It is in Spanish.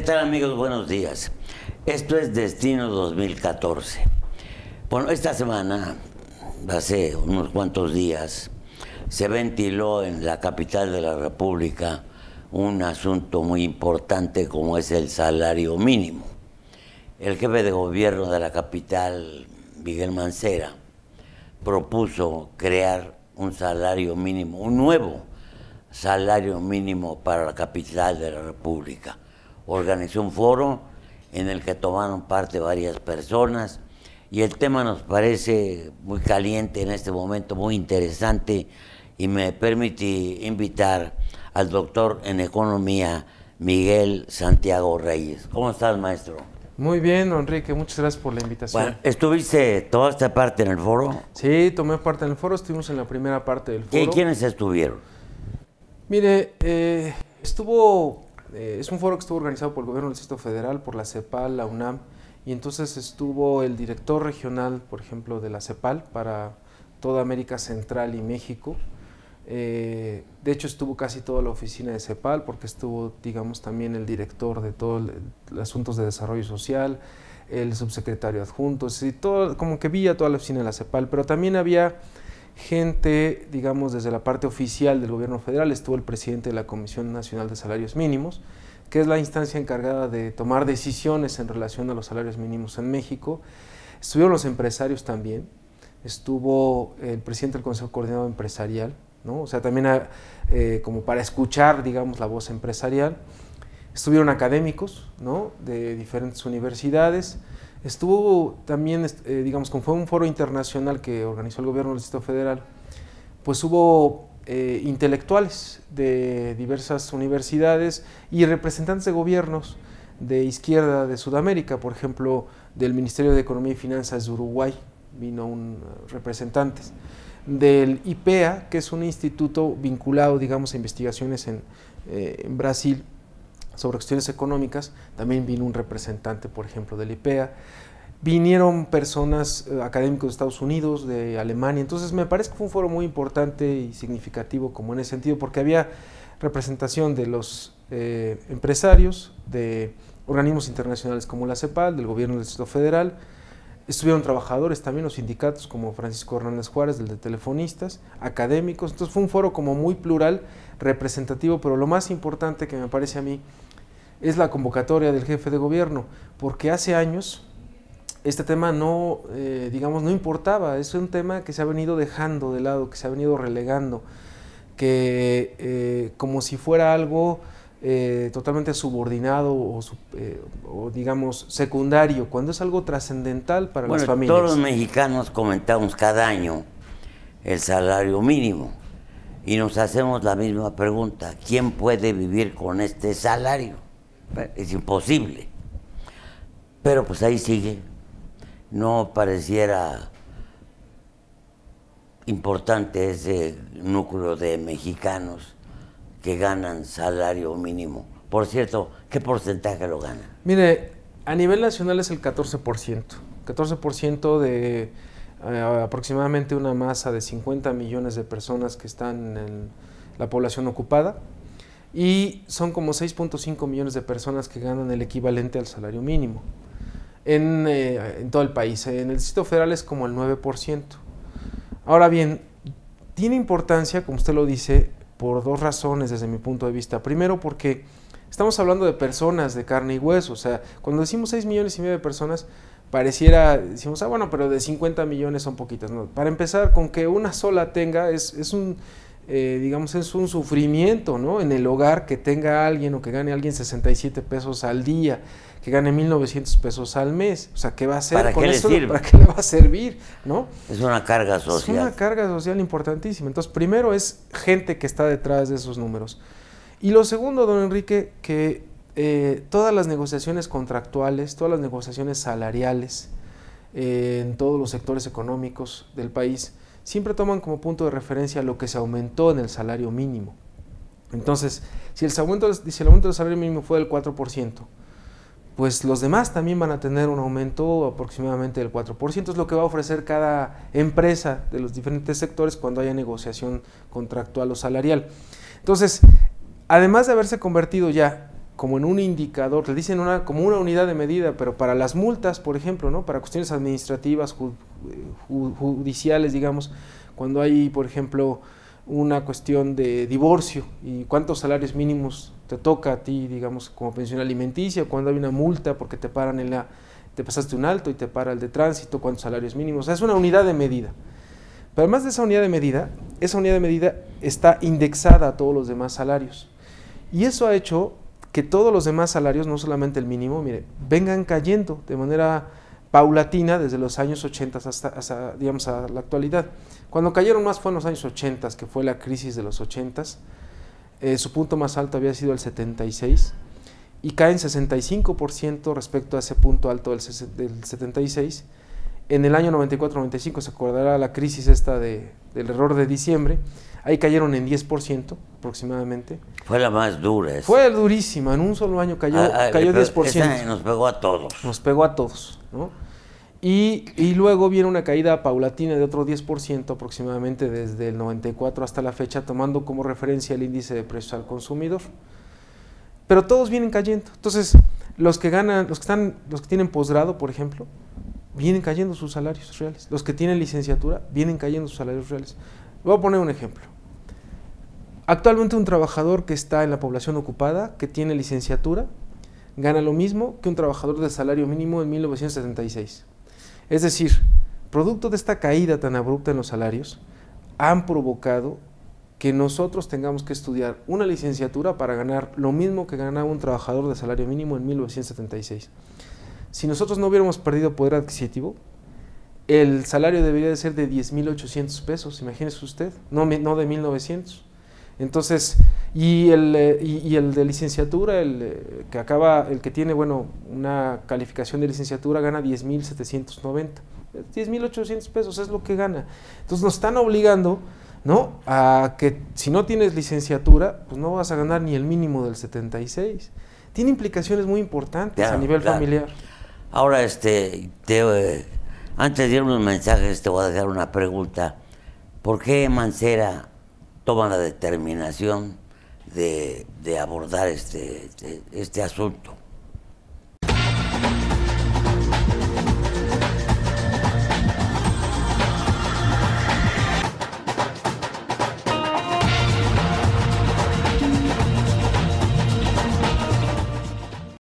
tal, amigos? Buenos días. Esto es Destino 2014. Bueno, esta semana, hace unos cuantos días, se ventiló en la capital de la República un asunto muy importante como es el salario mínimo. El jefe de gobierno de la capital, Miguel Mancera, propuso crear un salario mínimo, un nuevo salario mínimo para la capital de la República. Organizó un foro en el que tomaron parte varias personas y el tema nos parece muy caliente en este momento, muy interesante, y me permite invitar al doctor en economía Miguel Santiago Reyes. ¿Cómo estás, maestro? Muy bien, Enrique, muchas gracias por la invitación. Bueno, ¿estuviste toda esta parte en el foro? Sí, tomé parte en el foro, estuvimos en la primera parte del foro. ¿Y quiénes estuvieron? Mire, es un foro que estuvo organizado por el gobierno del Distrito Federal, por la CEPAL, la UNAM, y entonces estuvo el director regional, por ejemplo, de la CEPAL para toda América Central y México. De hecho, estuvo casi toda la oficina de CEPAL, porque estuvo, digamos, también el director de todos los asuntos de desarrollo social, el subsecretario adjunto, todo, como que vi a toda la oficina de la CEPAL, pero también había gente, digamos, desde la parte oficial del gobierno federal. Estuvo el presidente de la Comisión Nacional de Salarios Mínimos, que es la instancia encargada de tomar decisiones en relación a los salarios mínimos en México. Estuvieron los empresarios también, estuvo el presidente del Consejo Coordinador Empresarial, ¿no? O sea, también como para escuchar, digamos, la voz empresarial. Estuvieron académicos, ¿no?, de diferentes universidades. Estuvo también, digamos, como fue un foro internacional que organizó el gobierno del Distrito Federal, pues hubo intelectuales de diversas universidades y representantes de gobiernos de izquierda de Sudamérica, por ejemplo, del Ministerio de Economía y Finanzas de Uruguay, vino un representante, del IPEA, que es un instituto vinculado, digamos, a investigaciones en Brasil, sobre cuestiones económicas, también vino un representante, por ejemplo, del IPEA, vinieron personas académicos de Estados Unidos, de Alemania. Entonces me parece que fue un foro muy importante y significativo como en ese sentido, porque había representación de los empresarios, de organismos internacionales como la CEPAL, del gobierno del Distrito Federal. Estuvieron trabajadores también, los sindicatos como Francisco Hernández Juárez, del de Telefonistas, académicos. Entonces fue un foro como muy plural, representativo, pero lo más importante que me parece a mí es la convocatoria del jefe de gobierno, porque hace años este tema no, digamos, no importaba. Es un tema que se ha venido dejando de lado, que se ha venido relegando, que como si fuera algo totalmente subordinado o digamos secundario, cuando es algo trascendental para las familias. Todos los mexicanos comentamos cada año el salario mínimo y nos hacemos la misma pregunta: ¿quién puede vivir con este salario? Es imposible. Pero pues ahí sigue. No pareciera importante ese núcleo de mexicanos que ganan salario mínimo. Por cierto, ¿qué porcentaje lo ganan? Mire, a nivel nacional es el 14%. 14% de aproximadamente una masa de 50 millones de personas que están en la población ocupada, y son como 6.5 millones de personas que ganan el equivalente al salario mínimo en todo el país. En el Distrito Federal es como el 9%. Ahora bien, tiene importancia, como usted lo dice, por dos razones desde mi punto de vista. Primero, porque estamos hablando de personas de carne y hueso. O sea, cuando decimos 6 millones y medio de personas, pareciera, decimos, bueno, pero de 50 millones son poquitas. No, para empezar, con que una sola tenga es un sufrimiento, ¿no?, en el hogar, que tenga alguien o que gane alguien 67 pesos al día, que gane 1,900 pesos al mes. O sea, ¿qué va a hacer con eso? ¿Para qué le va a servir, no? Es una carga social. Es una carga social importantísima. Entonces, primero es gente que está detrás de esos números. Y lo segundo, don Enrique, que todas las negociaciones contractuales, todas las negociaciones salariales en todos los sectores económicos del país siempre toman como punto de referencia lo que se aumentó en el salario mínimo. Entonces, si el aumento del salario mínimo fue del 4%, pues los demás también van a tener un aumento aproximadamente del 4%. Es lo que va a ofrecer cada empresa de los diferentes sectores cuando haya negociación contractual o salarial. Entonces, además de haberse convertido ya como en un indicador, le dicen como una unidad de medida, pero para las multas, por ejemplo, ¿no? Para cuestiones administrativas, judiciales, digamos, cuando hay, por ejemplo, una cuestión de divorcio y cuántos salarios mínimos te toca a ti, digamos, como pensión alimenticia, cuando hay una multa porque te paran te pasaste un alto y te para el de tránsito, cuántos salarios mínimos, o sea, es una unidad de medida. Pero además de esa unidad de medida está indexada a todos los demás salarios. Y eso ha hecho que todos los demás salarios, no solamente el mínimo, mire, vengan cayendo de manera paulatina desde los años 80 hasta digamos, a la actualidad. Cuando cayeron más fue en los años 80, que fue la crisis de los 80, su punto más alto había sido el 76, y caen 65% respecto a ese punto alto del 76. En el año 94-95 se acordará la crisis esta del error de diciembre, ahí cayeron en 10% aproximadamente. Fue la más dura. Fue durísima, en un solo año cayó 10%. Esa nos pegó a todos. Nos pegó a todos, ¿no? Y luego viene una caída paulatina de otro 10% aproximadamente desde el 94 hasta la fecha, tomando como referencia el índice de precios al consumidor. Pero todos vienen cayendo. Entonces, los que tienen posgrado, por ejemplo, vienen cayendo sus salarios reales. Los que tienen licenciatura, vienen cayendo sus salarios reales. Voy a poner un ejemplo. Actualmente un trabajador que está en la población ocupada, que tiene licenciatura, gana lo mismo que un trabajador de salario mínimo en 1976. Es decir, producto de esta caída tan abrupta en los salarios, han provocado que nosotros tengamos que estudiar una licenciatura para ganar lo mismo que ganaba un trabajador de salario mínimo en 1976. Si nosotros no hubiéramos perdido poder adquisitivo, el salario debería de ser de 10,800 pesos, imagínese usted, no de 1,900. Entonces, y el de licenciatura, el que tiene, bueno, una calificación de licenciatura gana 10,790. 10,800 pesos es lo que gana. Entonces nos están obligando, ¿no?, a que si no tienes licenciatura, pues no vas a ganar ni el mínimo del 76. Tiene implicaciones muy importantes a nivel familiar. Ahora, antes de ir unos mensajes, te voy a dejar una pregunta. ¿Por qué Mancera toma la determinación de abordar este asunto?